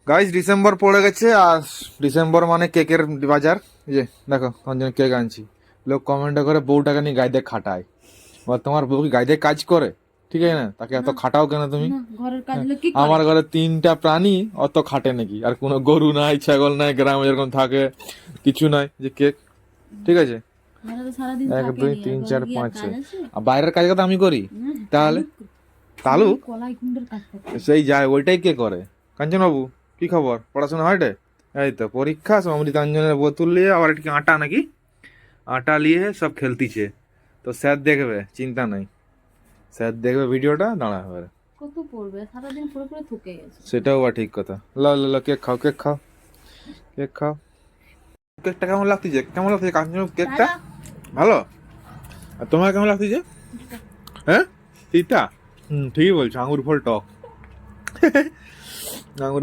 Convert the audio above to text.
Guys December পড়ে গেছে, আর December মানে কেকের বাজার। এই যে দেখো কোন জন্য কেক আনছি। লোক কমেন্টে করে বউটাকে নিয়ে গাইদে খাটায়, বল তোমার বউ কি গাইদে কাজ করে? ঠিক আছে না, তাকে এত খাটাও কেন তুমি? না, ঘরের কাজ লোক কি আমার করে? ঘরে 3টা প্রাণী, অত খাটে নাকি? আর কোনো গরু নাই, ছাগল নাই, গ্রামে যেরকম থাকে কিছু নাই যে কেক। ঠিক আছে, ঘরে তো সারাদিন 1 থাকে 2 নি, 3 আর ঘরে 4 কি আর 5 কাজ 6। আছে? আর বাইরের কাজ কথা আমি করি না, তাহলে? তালু শুধু কলাই কুন্ডের কাজ থাকে। সেই যায়, ওইটাই কে করে? কাঞ্চন বাবু কি খবর, পড়াশোনা হয় রে? এই তো পরীক্ষা, সব অমৃতাঞ্জনের বোতল নিয়ে আবার একটু আটা নাকি, আটা নিয়ে সব খেলতিছে। তো স্যার দেখবে, চিন্তা নাই, স্যার দেখবে ভিডিওটা, দাঁড়াবে। কত পড়বে, সারাদিন পড়ে পড়ে থকে গেছে। সেটাও বা ঠিক কথা। ল ল ল, কেক খাও, কেক খাও, কেক খাও। কেকটা কেমন লাগতেছে, কেমন লাগতেছে কাঞ্চন কেকটা? দাদা, ভালো? আর তোমার কেমন লাগতেছে? হ্যাঁ, তিতা? ঠিকই বলছো, আঙুর ফল টক। আঙুর